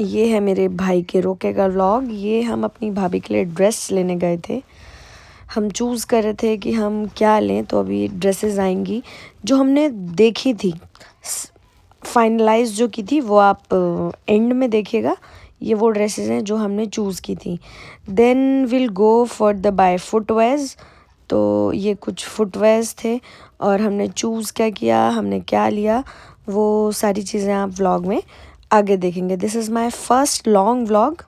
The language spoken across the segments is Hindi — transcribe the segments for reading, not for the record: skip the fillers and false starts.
ये है मेरे भाई के रोके का व्लॉग। ये हम अपनी भाभी के लिए ड्रेस लेने गए थे। हम चूज़ कर रहे थे कि हम क्या लें, तो अभी ड्रेसेस आएंगी जो हमने देखी थी। फाइनलाइज जो की थी वो आप एंड में देखिएगा। ये वो ड्रेसेस हैं जो हमने चूज़ की थी। Then will go for the buy footwears. तो ये कुछ फुटवेयर्स थे और हमने चूज़ क्या किया, हमने क्या लिया, वो सारी चीज़ें आप व्लॉग में आगे देखेंगे। This is my first long vlog,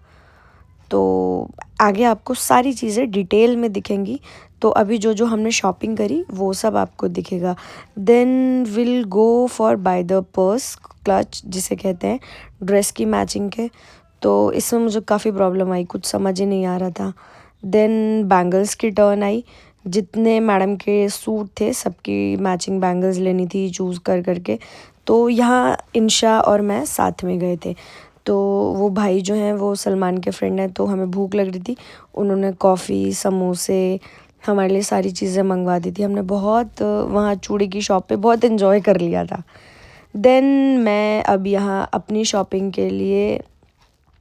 तो आगे आपको सारी चीज़ें डिटेल में दिखेंगी। तो अभी जो जो हमने शॉपिंग करी वो सब आपको दिखेगा। Then will go for buy the purse clutch, जिसे कहते हैं ड्रेस की मैचिंग के। तो इसमें मुझे काफ़ी प्रॉब्लम आई, कुछ समझ ही नहीं आ रहा था। देन बैंगल्स की टर्न आई। जितने मैडम के सूट थे सबकी मैचिंग बैंगल्स लेनी थी चूज़ कर करके। तो यहाँ इंशा और मैं साथ में गए थे। तो वो भाई जो हैं वो सलमान के फ्रेंड हैं, तो हमें भूख लग रही थी। उन्होंने कॉफ़ी, समोसे, हमारे लिए सारी चीज़ें मंगवा दी थी। हमने बहुत वहाँ चूड़ी की शॉप पे बहुत इन्जॉय कर लिया था। देन मैं अब यहाँ अपनी शॉपिंग के लिए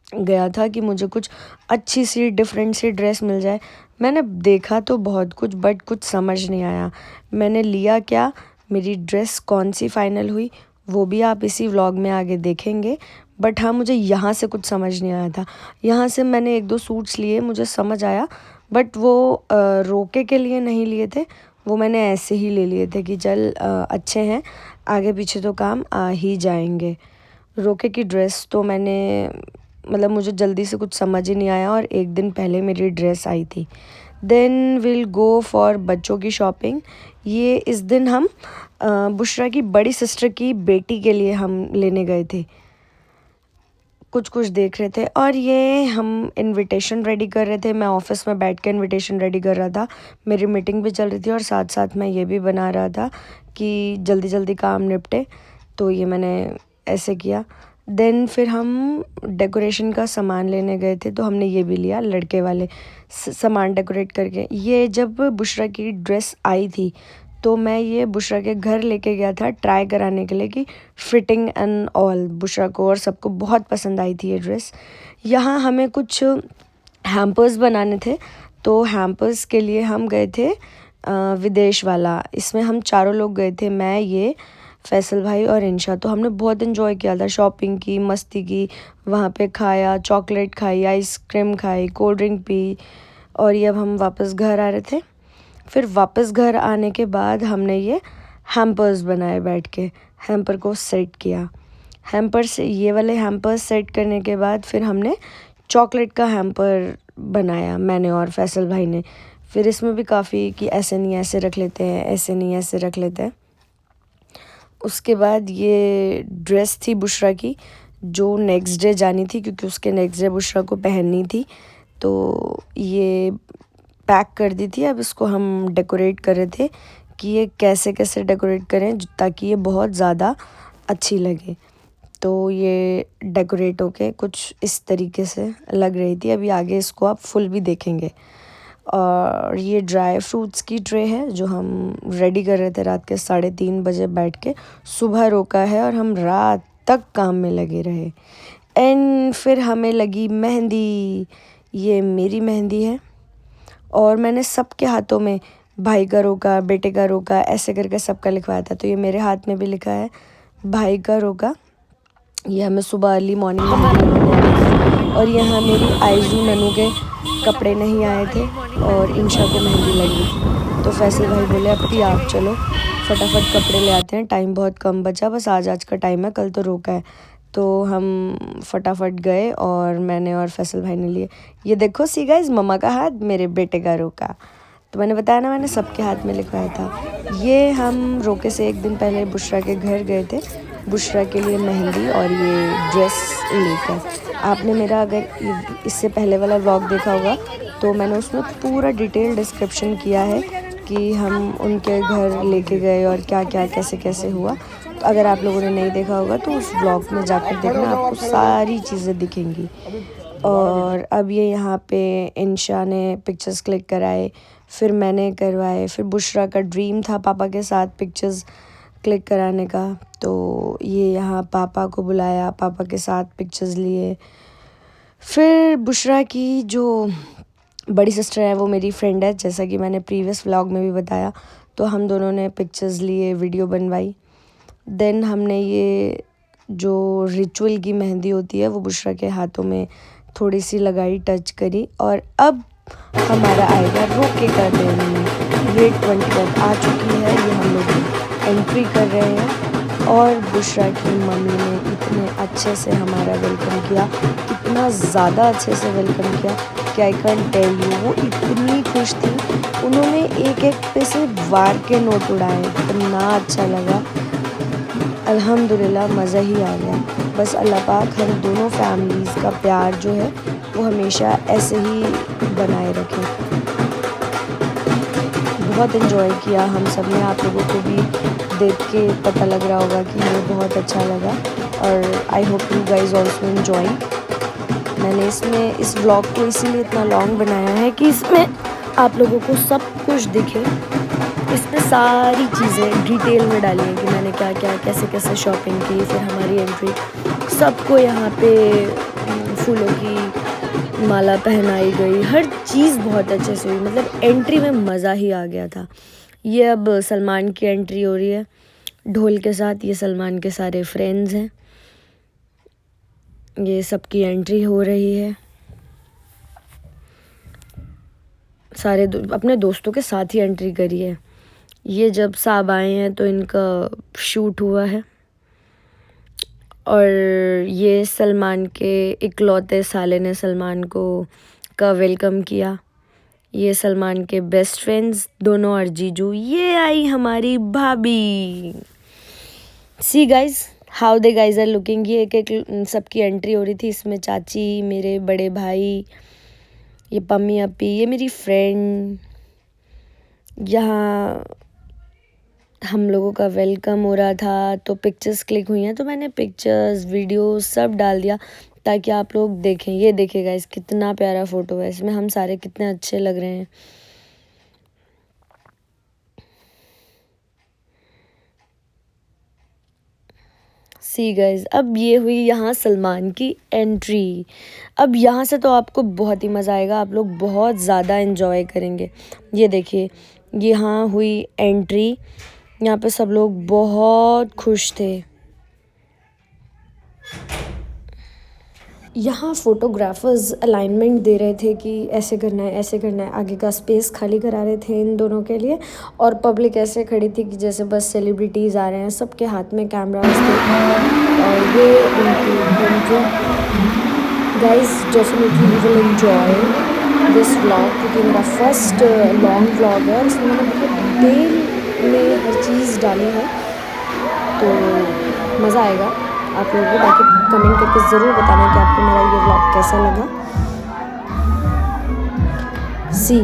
गया था कि मुझे कुछ अच्छी सी डिफरेंट सी ड्रेस मिल जाए। मैंने देखा तो बहुत कुछ, बट कुछ समझ नहीं आया मैंने लिया क्या, मेरी ड्रेस कौन सी फ़ाइनल हुई, वो भी आप इसी व्लॉग में आगे देखेंगे। बट हाँ, मुझे यहाँ से कुछ समझ नहीं आया था। यहाँ से मैंने एक दो सूट्स लिए, मुझे समझ आया, बट वो रोके के लिए नहीं लिए थे, वो मैंने ऐसे ही ले लिए थे कि चल अच्छे हैं, आगे पीछे तो काम आ ही जाएंगे। रोके की ड्रेस तो मैंने मतलब मुझे जल्दी से कुछ समझ ही नहीं आया और एक दिन पहले मेरी ड्रेस आई थी। देन विल गो फॉर बच्चों की शॉपिंग। ये इस दिन हम बुशरा की बड़ी सिस्टर की बेटी के लिए हम लेने गए थे, कुछ कुछ देख रहे थे। और ये हम इनविटेशन रेडी कर रहे थे। मैं ऑफ़िस में बैठ के इनविटेशन रेडी कर रहा था, मेरी मीटिंग भी चल रही थी और साथ साथ मैं ये भी बना रहा था कि जल्दी जल्दी काम निपटे। तो ये मैंने ऐसे किया। देन फिर हम डेकोरेशन का सामान लेने गए थे, तो हमने ये भी लिया लड़के वाले सामान डेकोरेट करके। ये जब बुशरा की ड्रेस आई थी तो मैं ये बुशरा के घर लेके गया था ट्राई कराने के लिए कि फिटिंग एंड ऑल। बुशरा को और सबको बहुत पसंद आई थी ये ड्रेस। यहाँ हमें कुछ हैम्पर्स बनाने थे, तो हैम्पर्स के लिए हम गए थे विदेश वाला। इसमें हम चारों लोग गए थे, मैं, ये, फैसल भाई और इंशा। तो हमने बहुत इन्जॉय किया था, शॉपिंग की, मस्ती की, वहाँ पे खाया, चॉकलेट खाई, आइसक्रीम खाई, कोल्ड ड्रिंक पी। और ये अब हम वापस घर आ रहे थे। फिर वापस घर आने के बाद हमने ये हैम्पर्स बनाए, बैठ के हैम्पर को सेट किया। हैम्पर से ये वाले हैम्पर्स सेट करने के बाद फिर हमने चॉकलेट का हैम्पर बनाया, मैंने और फैसल भाई ने। फिर इसमें भी काफ़ी कि ऐसे नहीं ऐसे रख लेते हैं, ऐसे नहीं ऐसे रख लेते हैं। उसके बाद ये ड्रेस थी बुशरा की, जो नेक्स्ट डे जानी थी, क्योंकि उसके नेक्स्ट डे बुशरा को पहननी थी। तो ये पैक कर दी थी। अब इसको हम डेकोरेट कर रहे थे कि ये कैसे कैसे डेकोरेट करें ताकि ये बहुत ज़्यादा अच्छी लगे। तो ये डेकोरेट होके कुछ इस तरीके से लग रही थी। अभी आगे इसको आप फुल भी देखेंगे। और ये ड्राई फ्रूट्स की ट्रे है जो हम रेडी कर रहे थे रात के 3:30 बजे बैठ के। सुबह रोका है और हम रात तक काम में लगे रहे। एंड फिर हमें लगी मेहंदी। ये मेरी मेहंदी है और मैंने सबके हाथों में भाई का रोका, बेटे का रोका, ऐसे करके सबका लिखवाया था। तो ये मेरे हाथ में भी लिखा है भाई का रोका। ये हमें सुबह अर्ली मॉर्निंग में मेहंदी। और यहाँ मेरी आइजू ननू के कपड़े नहीं आए थे और इंशा को मेहंदी लगी थी। तो फैसल भाई बोले अब भी आप चलो फटाफट कपड़े ले आते हैं, टाइम बहुत कम बचा, बस आज का टाइम है, कल तो रोका है। तो हम फटाफट गए और मैंने और फैसल भाई ने लिए। ये देखो सी गाइस, मम्मा का हाथ, मेरे बेटे का रोका। तो मैंने बताया ना, मैंने सबके हाथ में लिखवाया था। ये हम रोके से एक दिन पहले बुशरा के घर गए थे, बुशरा के लिए मेहंदी और ये ड्रेस लेकर। आपने मेरा अगर इससे पहले वाला व्लॉग देखा होगा तो मैंने उसमें पूरा डिटेल डिस्क्रिप्शन किया है कि हम उनके घर लेके गए और क्या क्या कैसे कैसे हुआ। तो अगर आप लोगों ने नहीं देखा होगा तो उस व्लॉग में जाकर देखना, आपको सारी चीज़ें दिखेंगी। और अब ये यहाँ पे इंशा ने पिक्चर्स क्लिक कराए, फिर मैंने करवाए, फिर बुशरा का ड्रीम था पापा के साथ पिक्चर्स क्लिक कराने का। तो ये यहाँ पापा को बुलाया, पापा के साथ पिक्चर्स लिए। फिर बुशरा की जो बड़ी सिस्टर है वो मेरी फ्रेंड है, जैसा कि मैंने प्रीवियस व्लॉग में भी बताया। तो हम दोनों ने पिक्चर्स लिए, वीडियो बनवाई। देन हमने ये जो रिचुअल की मेहंदी होती है वो बुशरा के हाथों में थोड़ी सी लगाई, टच करी। और अब हमारा आएगा रोके का दिन। ग्रेड 21 आ चुकी है, ये हम लोग एंट्री कर रहे हैं। और बुशरा की मम्मी ने इतने अच्छे से हमारा वेलकम किया, कितना ज़्यादा अच्छे से वेलकम किया कि आई कैन टेल यू। वो इतनी खुश थी, उन्होंने एक एक पे से वार के नोट उड़ाए, इतना अच्छा लगा। अल्हम्दुलिल्लाह मज़ा ही आ गया। बस अल्लाह पाक हम दोनों फैमिलीज़ का प्यार जो है वो हमेशा ऐसे ही बनाए रखें। बहुत इन्जॉय किया हम सब ने, आप लोगों को भी देख के पता लग रहा होगा कि हमें बहुत अच्छा लगा। और I hope you guys also enjoy. मैंने इसमें इस व्लॉग को इसीलिए इतना लॉन्ग बनाया है कि इसमें आप लोगों को सब कुछ दिखे। इसमें सारी चीज़ें डिटेल में डाली हैं कि मैंने क्या क्या कैसे कैसे शॉपिंग की, फिर हमारी एंट्री, सबको यहाँ पे फूलों की माला पहनाई गई, हर चीज़ बहुत अच्छे से हुई। मतलब एंट्री में मज़ा ही आ गया था। ये अब सलमान की एंट्री हो रही है ढोल के साथ। ये सलमान के सारे फ्रेंड्स हैं, ये सबकी एंट्री हो रही है। सारे अपने दोस्तों के साथ ही एंट्री करी है। ये जब साहब आए हैं तो इनका शूट हुआ है। और ये सलमान के इकलौते साले ने सलमान को का वेलकम किया। ये सलमान के बेस्ट फ्रेंड्स दोनों और जीजू। ये आई हमारी भाभी। See guys how they guys are looking. ये एक एक सबकी एंट्री हो रही थी। इसमें चाची, मेरे बड़े भाई, ये पम्मी अपी, ये मेरी फ्रेंड। यहाँ हम लोगों का वेलकम हो रहा था तो पिक्चर्स क्लिक हुई हैं, तो मैंने पिक्चर्स, वीडियोस सब डाल दिया ताकि आप लोग देखें। ये देखिए गाइस कितना प्यारा फ़ोटो है, इसमें हम सारे कितने अच्छे लग रहे हैं। सी गाइस अब ये हुई यहाँ सलमान की एंट्री। अब यहाँ से तो आपको बहुत ही मज़ा आएगा, आप लोग बहुत ज़्यादा एंजॉय करेंगे। ये देखिए यहाँ हुई एंट्री, यहाँ पे सब लोग बहुत खुश थे। यहाँ फ़ोटोग्राफर्स अलाइनमेंट दे रहे थे कि ऐसे करना है, ऐसे करना है। आगे का स्पेस खाली करा रहे थे इन दोनों के लिए। और पब्लिक ऐसे खड़ी थी कि जैसे बस सेलिब्रिटीज़ आ रहे हैं, सबके हाथ में कैमरास थे। और ये उनकी entry. Guys definitely we will enjoy this vlog, क्योंकि मेरा फर्स्ट लॉन्ग व्लॉग है। इसमें मैंने बहुत डिटेल में हर चीज़ डाली है, तो मज़ा आएगा आप लोगों को। बाकी कमेंट करके ज़रूर बताना कि आपको मेरा ये व्लॉग कैसा लगा। सी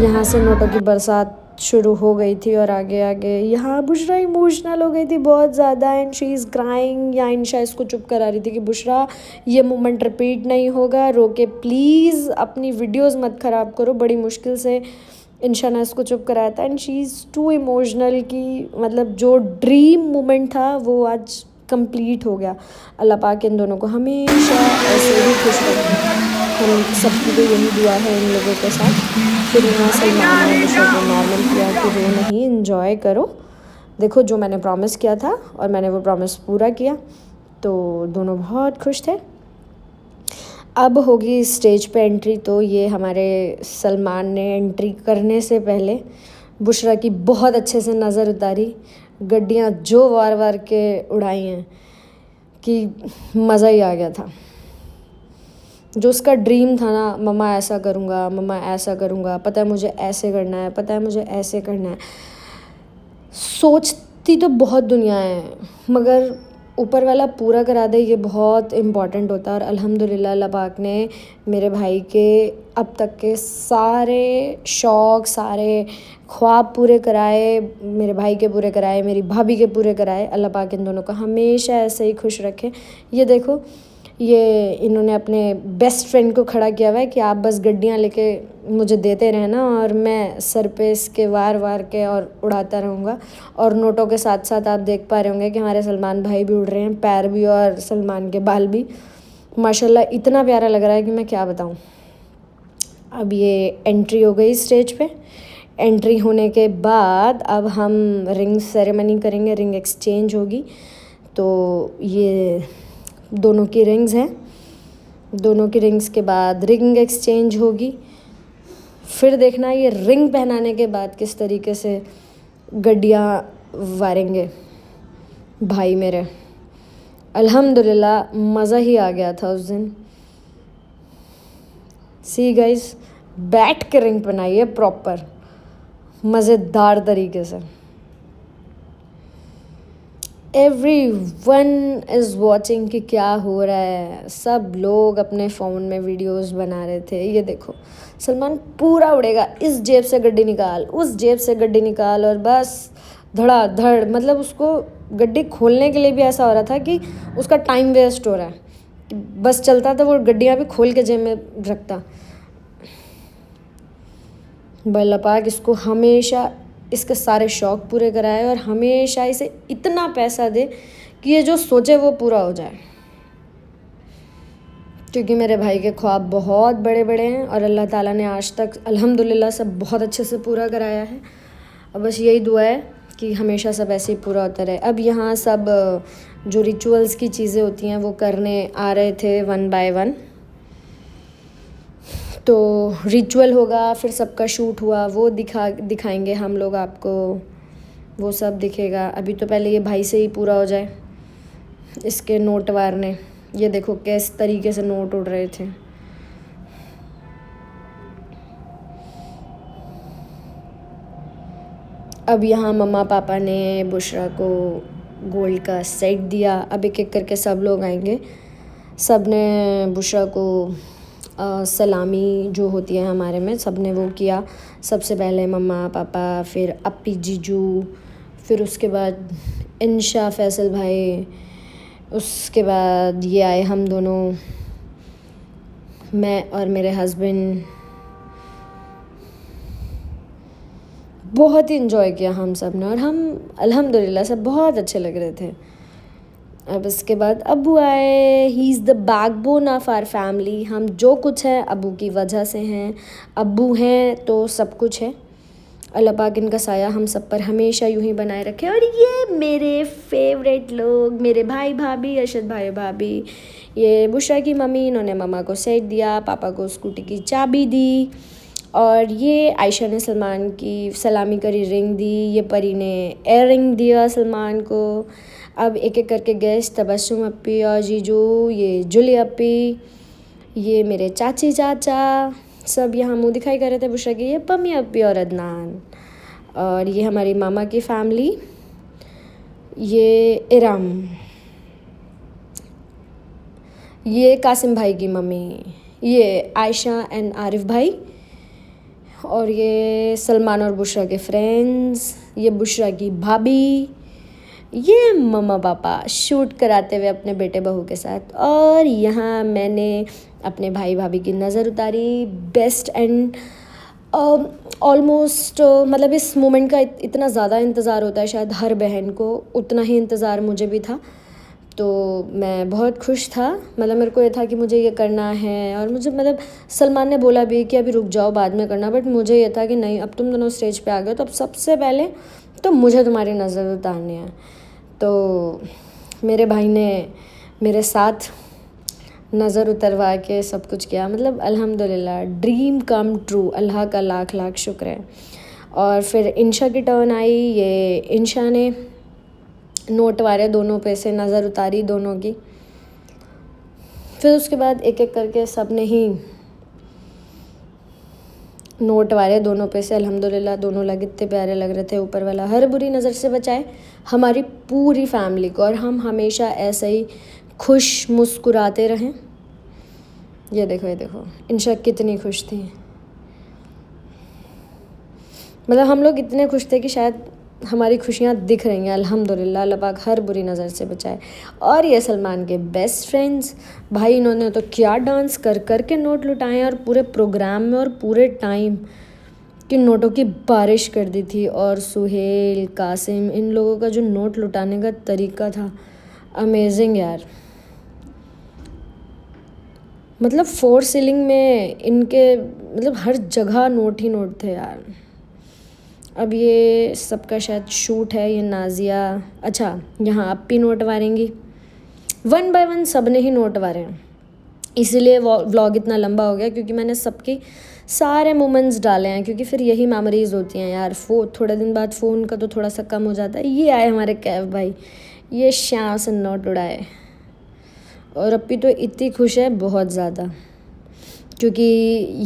यहाँ से नोटों की बरसात शुरू हो गई थी और आगे आगे यहाँ बुशरा इमोशनल हो गई थी बहुत ज़्यादा, एंड शी इज़ क्राइंग। या इंशा इसको चुप करा रही थी कि बुशरा ये मोमेंट रिपीट नहीं होगा, रोके प्लीज़, अपनी वीडियोस मत ख़राब करो। बड़ी मुश्किल से इंशा ने इसको चुप कराया था। And she is too emotional कि मतलब जो ड्रीम मोमेंट था वो आज कंप्लीट हो गया। अल्लाह पाक इन दोनों को हमेशा ऐसे ही खुश रखे। हम सबकी तो यही दुआ है इन लोगों के साथ। फिर यहाँ सलमान ने बुशरा को नॉर्मल किया कि रो नहीं, इंजॉय करो। देखो जो मैंने प्रॉमिस किया था और मैंने वो प्रॉमिस पूरा किया, तो दोनों बहुत खुश थे। अब होगी स्टेज पे एंट्री। तो ये हमारे सलमान ने एंट्री करने से पहले बुशरा की बहुत अच्छे से नज़र उतारी, गड्डियाँ जो वार वार के उड़ाई हैं कि मज़ा ही आ गया था। जो उसका ड्रीम था ना, मम्मा ऐसा करूँगा, मम्मा ऐसा करूँगा, पता है मुझे ऐसे करना है, पता है मुझे ऐसे करना है। सोचती तो बहुत दुनिया है, मगर ऊपर वाला पूरा करा दे ये बहुत इम्पॉर्टेंट होता है। और अल्हम्दुलिल्लाह अल्लाह पाक ने मेरे भाई के अब तक के सारे शौक़, सारे ख्वाब पूरे कराए, मेरे भाई के पूरे कराए, मेरी भाभी के पूरे कराए। अल्लाह पाक इन दोनों को हमेशा ऐसे ही खुश रखे। ये देखो ये इन्होंने अपने बेस्ट फ्रेंड को खड़ा किया हुआ है कि आप बस गड्डियाँ लेके मुझे देते रहना और मैं सर पे इसके वार वार के और उड़ाता रहूँगा। और नोटों के साथ साथ आप देख पा रहे होंगे कि हमारे सलमान भाई भी उड़ रहे हैं, पैर भी और सलमान के बाल भी। माशाल्लाह इतना प्यारा लग रहा है कि मैं क्या बताऊँ। अब ये एंट्री हो गई स्टेज पे। एंट्री होने के बाद अब हम रिंग सेरेमनी करेंगे, रिंग एक्सचेंज होगी। तो ये दोनों की रिंग्स हैं, दोनों की रिंग्स के बाद रिंग एक्सचेंज होगी। फिर देखना ये रिंग पहनाने के बाद किस तरीके से गड्डियाँ वारेंगे भाई मेरे। अल्हम्दुलिल्लाह मज़ा ही आ गया था उस दिन। सी गाइस, बैठ के रिंग पहनाई है प्रॉपर मज़ेदार तरीके से। एवरीवन इज़ वॉचिंग कि क्या हो रहा है। सब लोग अपने फ़ोन में वीडियोस बना रहे थे। ये देखो सलमान पूरा उड़ेगा, इस जेब से गड्डी निकाल, उस जेब से गड्डी निकाल, और बस धड़ाधड़। मतलब उसको गड्डी खोलने के लिए भी ऐसा हो रहा था कि उसका टाइम वेस्ट हो रहा है, कि बस चलता तो वो गड्डियाँ भी खोल के जेब में रखता। अल्लाह पाक इसको हमेशा इसके सारे शौक़ पूरे कराए और हमेशा इसे इतना पैसा दे कि ये जो सोचे वो पूरा हो जाए, क्योंकि मेरे भाई के ख्वाब बहुत बड़े बड़े हैं और अल्लाह ताला ने आज तक अल्हम्दुलिल्लाह सब बहुत अच्छे से पूरा कराया है। और बस यही दुआ है कि हमेशा सब ऐसे ही पूरा होता रहे। अब यहाँ सब जो रिचुअल्स की चीज़ें होती हैं वो करने आ रहे थे वन बाय वन। तो रिचुअल होगा, फिर सबका शूट हुआ, वो दिखाएंगे हम लोग आपको, वो सब दिखेगा। अभी तो पहले ये भाई से ही पूरा हो जाए, इसके नोट वारने। ये देखो किस तरीके से नोट उड़ रहे थे। अब यहाँ मम्मा पापा ने बुशरा को गोल्ड का सेट दिया। अब एक एक करके सब लोग आएंगे। सब ने बुशरा को सलामी जो होती है हमारे में, सब ने वो किया। सबसे पहले मम्मा पापा, फिर अप्पी जीजू, फिर उसके बाद इंशा फैसल भाई, उसके बाद ये आए हम दोनों, मैं और मेरे हस्बैंड। बहुत ही इन्जॉय किया हम सब ने और हम अल्हम्दुलिल्लाह सब बहुत अच्छे लग रहे थे। अब इसके बाद अब्बू आए। He is the backbone of our family. हम जो कुछ है अब्बू की वजह से हैं। अब्बू हैं तो सब कुछ है। अल्लाह पाक इनका साया हम सब पर हमेशा यूं ही बनाए रखे। और ये मेरे फेवरेट लोग, मेरे भाई भाभी, अरशद भाई भाभी, ये बुशरा की मम्मी, इन्होंने मम्मा को सेट दिया, पापा को स्कूटी की चाबी दी, और ये आयशा ने सलमान की सलामी करी रिंग दी, ये परी ने एयर रिंग दिया सलमान को। अब एक एक करके गेस्ट, तबस्सुम अप्पी और जीजू, ये जुली अप्पी, ये मेरे चाची चाचा, सब यहाँ मुँह दिखाई कर रहे थे बुशरा की। ये पम्मी अप्पी और अदनान, और ये हमारी मामा की फैमिली, ये इरम, ये कासिम भाई की मम्मी, ये आयशा एंड आरिफ भाई, और ये सलमान और बुशरा के फ्रेंड्स, ये बुशरा की भाभी, ये मम्मा पापा शूट कराते हुए अपने बेटे बहू के साथ। और यहाँ मैंने अपने भाई भाभी की नज़र उतारी। बेस्ट एंड ऑलमोस्ट मतलब इस मोमेंट का इतना ज़्यादा इंतज़ार होता है शायद हर बहन को, उतना ही इंतज़ार मुझे भी था। तो मैं बहुत खुश था। मतलब मेरे को ये था कि मुझे ये करना है, और मुझे मतलब सलमान ने बोला भी कि अभी रुक जाओ बाद में करना, बट मुझे ये था कि नहीं, अब तुम दोनों स्टेज पे आ गए तो अब सबसे पहले तो मुझे तुम्हारी नज़र उतारनी है। तो मेरे भाई ने मेरे साथ नज़र उतरवा के सब कुछ किया। मतलब अल्हम्दुलिल्लाह ड्रीम कम ट्रू, अल्लाह का लाख लाख शुक्र है। और फिर इंशा की टर्न आई। ये इंशा ने नोट वारे दोनों पे से नज़र उतारी दोनों की। फिर उसके बाद एक एक करके सब ने ही नोट वारे दोनों पे से। अल्हम्दुलिल्लाह दोनों लग इतने प्यारे लग रहे थे। ऊपर वाला हर बुरी नज़र से बचाए हमारी पूरी फैमिली को, और हम हमेशा ऐसे ही खुश मुस्कुराते रहें। ये देखो, ये देखो इंशा कितनी खुश थी। मतलब हम लोग इतने खुश थे कि शायद हमारी खुशियाँ दिख रही हैं अल्हम्दुलिल्लाह। अल्लाह पाक हर बुरी नज़र से बचाए। और ये सलमान के बेस्ट फ्रेंड्स, भाई इन्होंने तो क्या डांस कर कर के नोट लुटाए और पूरे प्रोग्राम में और पूरे टाइम कि नोटों की बारिश कर दी थी। और सुहेल, कासिम, इन लोगों का जो नोट लुटाने का तरीका था, अमेजिंग यार। मतलब 4 सीलिंग में इनके मतलब हर जगह नोट ही नोट थे यार। अब ये सबका शायद शूट है। ये नाजिया, अच्छा यहाँ अपी नोट मारेंगी। 1 बाय 1 सब ने ही नोट मारे हैं, इसीलिए व्लॉग इतना लंबा हो गया, क्योंकि मैंने सबके सारे मोमेंट्स डाले हैं, क्योंकि फिर यही मेमोरीज होती हैं यार। थोड़े दिन बाद फ़ोन का तो थोड़ा सा कम हो जाता है। ये आए हमारे कैफ भाई, ये श्याम से नोट उड़ाए। और अपी तो इतनी खुश है, बहुत ज़्यादा, क्योंकि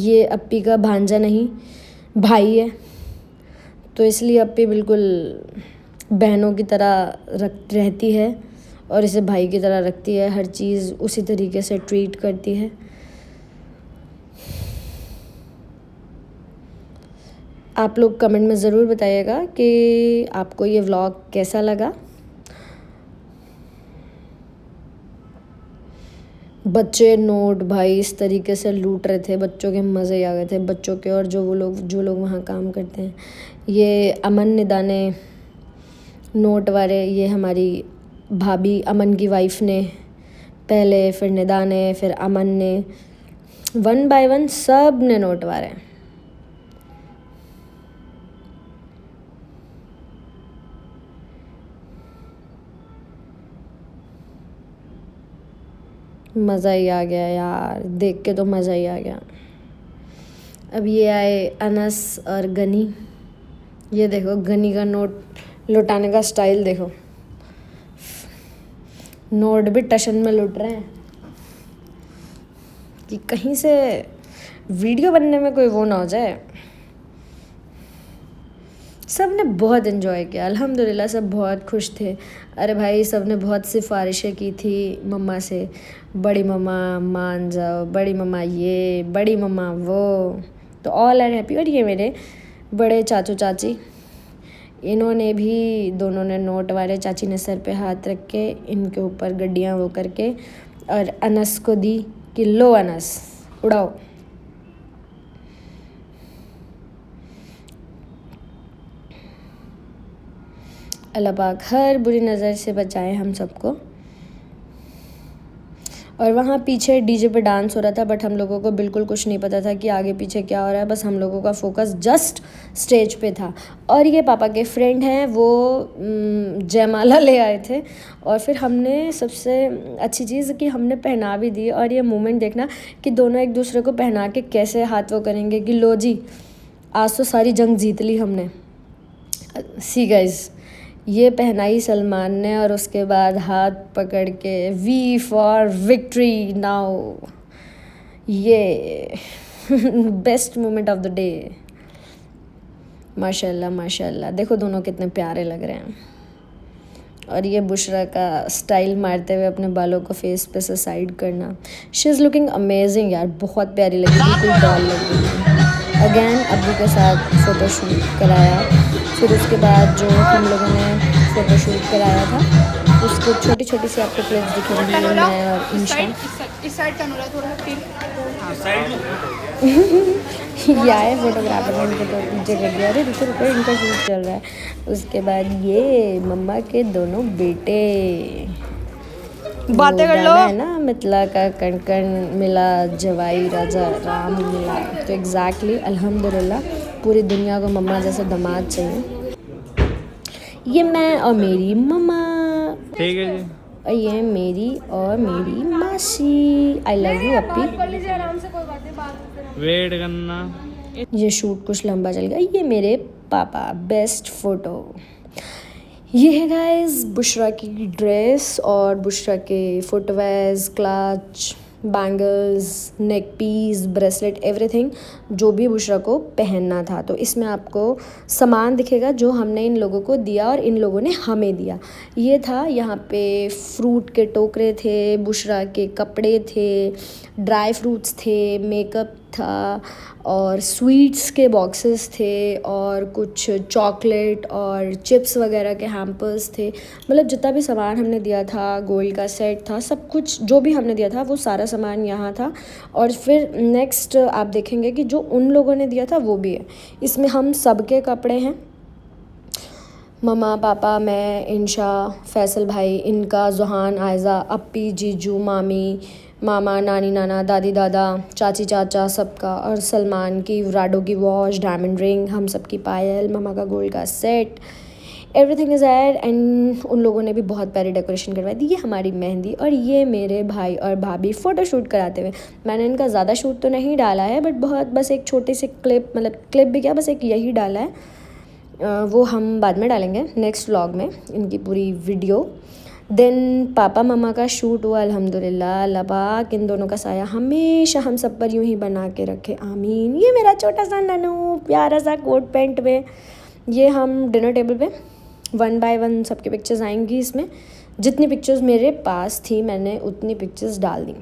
ये अपी का भांजा नहीं भाई है, तो इसलिए अपी बिल्कुल बहनों की तरह रहती है और इसे भाई की तरह रखती है। हर चीज़ उसी तरीके से ट्रीट करती है। आप लोग कमेंट में ज़रूर बताइएगा कि आपको ये व्लॉग कैसा लगा। बच्चे नोट भाई इस तरीके से लूट रहे थे, बच्चों के मज़े आ गए थे, बच्चों के और जो लोग वहाँ काम करते हैं। ये अमन निदाने नोट वाले, ये हमारी भाभी अमन की वाइफ ने पहले, फिर निदा ने, फिर अमन ने, 1 बाय 1 सब ने नोट वारे। मज़ा ही आ गया यार, देख के तो मज़ा ही आ गया। अब ये आए अनस और गनी। ये देखो गनी का नोट लुटाने का स्टाइल देखो, नोट भी टशन में लुट रहे हैं कि कहीं से वीडियो बनने में कोई वो ना हो जाए। सब ने बहुत इन्जॉय किया अल्हम्दुलिल्लाह, सब बहुत खुश थे। अरे भाई सब ने बहुत सिफारिशें की थी मम्मा से, बड़ी मम्मा मान जाओ, बड़ी मम्मा ये, बड़ी मम्मा वो, तो ऑल आर हैप्पी। और ये मेरे बड़े चाचू चाची, इन्होंने भी, दोनों ने नोट वाले, चाची ने सर पे हाथ रख के इनके ऊपर गड्डियाँ वो करके और अनस को दी कि लो अनस उड़ाओ। अल्लाह पाक हर बुरी नज़र से बचाए हम सबको। और वहाँ पीछे डीजे पे डांस हो रहा था, बट हम लोगों को बिल्कुल कुछ नहीं पता था कि आगे पीछे क्या हो रहा है। बस हम लोगों का फोकस जस्ट स्टेज पे था। और ये पापा के फ्रेंड हैं, वो जयमाला ले आए थे। और फिर हमने, सबसे अच्छी चीज़ कि हमने पहना भी दी। और ये मोमेंट देखना कि दोनों एक दूसरे को पहना के कैसे हाथ वो करेंगे कि लो जी आज तो सारी जंग जीत ली हमने। सी गाइज, ये पहनाई सलमान ने और उसके बाद हाथ पकड़ के वी फॉर विक्ट्री नाउ, ये best moment of the day. माशाल्लाह माशाल्लाह, देखो दोनों कितने प्यारे लग रहे हैं। और ये बुशरा का स्टाइल मारते हुए अपने बालों को फेस पे से साइड करना, शी इज़ लुकिंग अमेजिंग यार, बहुत प्यारी लगी, बिल्कुल डॉल लग रही थी। अगेन अब्बू के साथ फ़ोटोशूट कराया। फिर उसके बाद जो हम लोगों ने फ़ोटोशूट कराया था, उसको छोटी छोटी सी आपको क्लिप्स दिखेंगी, मैं और इंशा। ये आए फोटोग्राफर ने इनके तो पीछे कर दिया, अरे रुको रुको इनका शूट चल रहा है। उसके बाद ये मम्मा के दोनों बेटे, बातें कर लो है ना, मिथिला का कण कण मिला जवाई राजा राम मिला। तो एग्जैक्टली अल्हम्दुलिल्लाह पूरी दुनिया को मम्मा जैसा दामाद चाहिए। ये मैं और मेरी मम्मा, ठीक है जी। और ये मेरी और मेरी मासी। आई लव यू अपी। वेट करना। ये शूट कुछ लंबा चल गया। ये मेरे पापा, बेस्ट फ़ोटो। ये है गाइस बुशरा की ड्रेस और बुशरा के footwears, clutch, bangles, neck piece, bracelet, everything जो भी बुशरा को पहनना था। तो इसमें आपको सामान दिखेगा जो हमने इन लोगों को दिया और इन लोगों ने हमें दिया। ये था, यहाँ पे फ्रूट के टोकरे थे, बुशरा के कपड़े थे, ड्राई फ्रूट्स थे, मेकअप था और स्वीट्स के बॉक्सेस थे और कुछ चॉकलेट और चिप्स वगैरह के हैम्पर्स थे। मतलब जितना भी सामान हमने दिया था, गोल्ड का सेट था, सब कुछ जो भी हमने दिया था वो सारा सामान यहाँ था। और फिर नेक्स्ट आप देखेंगे कि जो उन लोगों ने दिया था वो भी है। इसमें हम सबके कपड़े हैं, मम्मा, पापा, मैं, इंशा, फैसल भाई, इनका, ज़ुहान, आयज़ा, अप्पी, जीजू, मामी, मामा, नानी, नाना, दादी, दादा, चाची, चाचा, सबका। और सलमान की राडो की वॉच, डायमंड रिंग, हम सब की पायल, मम्मा का गोल्ड का set, everything is add. And उन लोगों ने भी बहुत प्यारी डेकोरेशन करवाई थी। ये हमारी मेहंदी और ये मेरे भाई और भाभी फ़ोटो शूट कराते हुए। मैंने इनका ज़्यादा शूट तो नहीं डाला है, बट बहुत बस एक छोटी सी क्लिप, मतलब क्लिप भी क्या, बस एक यही डाला है। वो हम बाद में डालेंगे नेक्स्ट व्लॉग में इनकी पूरी वीडियो। देन पापा मम्मा का शूट हुआ अल्हम्दुलिल्लाह। अल्लाह पाक इन दोनों का साया हमेशा हम सब पर यूं ही बना के रखे, आमीन। ये मेरा छोटा सा ननू प्यारा सा कोट पैंट में, ये हम डिनर टेबल पे 1 बाय 1 सबकी पिक्चर्स आएंगी। इसमें जितनी पिक्चर्स मेरे पास थी मैंने उतनी पिक्चर्स डाल दी।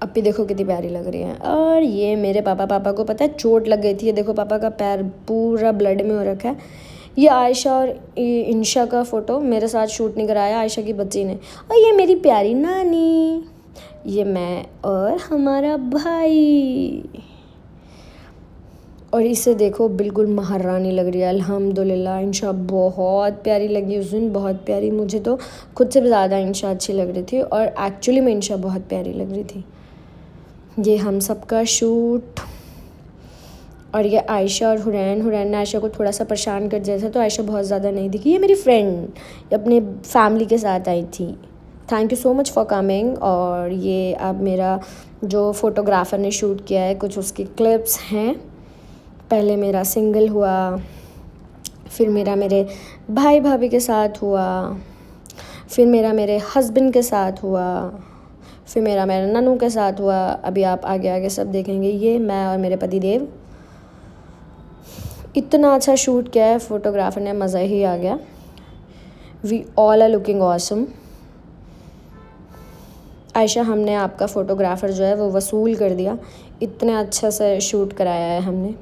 अप्पी देखो कितनी प्यारी लग रही है। और ये मेरे पापा को पता है चोट लग गई थी, ये देखो पापा का पैर पूरा ब्लड में हो रखा है। ये आयशा और इंशा का फ़ोटो मेरे साथ शूट नहीं कराया आयशा की बच्ची ने। और ये मेरी प्यारी नानी, ये मैं और हमारा भाई। और इसे देखो बिल्कुल महारानी लग रही है अल्हम्दुलिल्लाह। इंशा बहुत प्यारी लगी उस दिन, बहुत प्यारी। मुझे तो खुद से भी ज़्यादा इंशा अच्छी लग रही थी और एक्चुअली में इंशा बहुत प्यारी लग रही थी। ये हम सब का शूट। और ये आयशा और हुरैन ने आयशा को थोड़ा सा परेशान कर दिया था, तो आयशा बहुत ज़्यादा नहीं दिखी। ये मेरी फ्रेंड अपने फैमिली के साथ आई थी। Thank you so much for coming. और ये अब मेरा जो फ़ोटोग्राफ़र ने शूट किया है कुछ उसकी क्लिप्स हैं। पहले मेरा सिंगल हुआ, फिर मेरा मेरे भाई भाभी के साथ हुआ, फिर मेरा मेरे हस्बैंड के साथ हुआ, फिर मेरा मेरे ननू के साथ हुआ। अभी आप आगे आगे सब देखेंगे। ये मैं और मेरे पति देव। इतना अच्छा शूट किया है फ़ोटोग्राफर ने, मज़ा ही आ गया। We all are looking awesome. Ayesha, हमने आपका फ़ोटोग्राफ़र जो है वो वसूल कर दिया, इतने अच्छा से शूट कराया है हमने।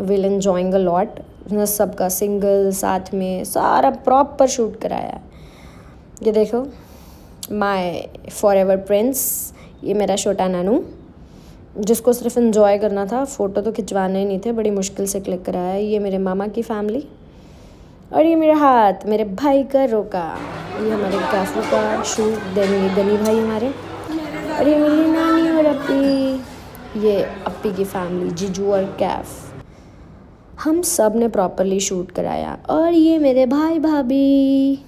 Will enjoying a lot. सबका सिंगल साथ में सारा प्रॉपर शूट कराया है। ये देखो माय फॉरएवर प्रिंस, ये मेरा छोटा नानू जिसको सिर्फ एंजॉय करना था, फ़ोटो तो खिंचवाने ही नहीं थे, बड़ी मुश्किल से क्लिक कराया। ये मेरे मामा की फैमिली। और ये मेरा हाथ मेरे भाई का रोका। ये हमारे काफू का शूट। देन ये गनी भाई हमारे। और ये मेरी नानी और अप्पी। ये अप्पी की फैमिली, जीजू और कैफ। हम सब ने प्रॉपरली शूट कराया। और ये मेरे भाई भाभी।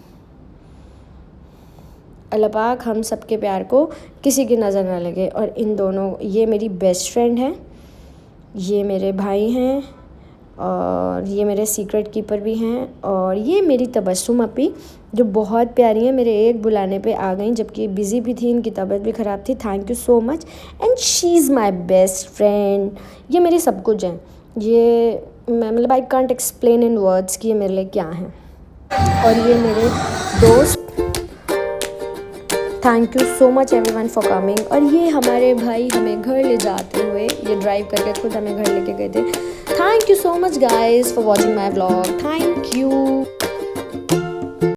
अल्लाह पाक हम सब के प्यार को किसी की नज़र ना लगे। और इन दोनों, ये मेरी बेस्ट फ्रेंड है, ये मेरे भाई हैं, और ये मेरे सीक्रेट कीपर भी हैं। और ये मेरी तबस्सुम अप्पी जो बहुत प्यारी है, मेरे एक बुलाने पे आ गई, जबकि बिज़ी भी थी, इनकी तबीयत भी ख़राब थी। Thank you so much. And she is my best friend. ये मेरी सब कुछ हैं। ये मैं मतलब I can't explain in words कि ये मेरे लिए क्या हैं। और ये मेरे दोस्त। Thank you so much everyone for coming. और ये हमारे भाई हमें घर ले जाते हुए, ये ड्राइव करके खुद हमें घर लेके गए थे। Thank you so much guys for watching my vlog. Thank you.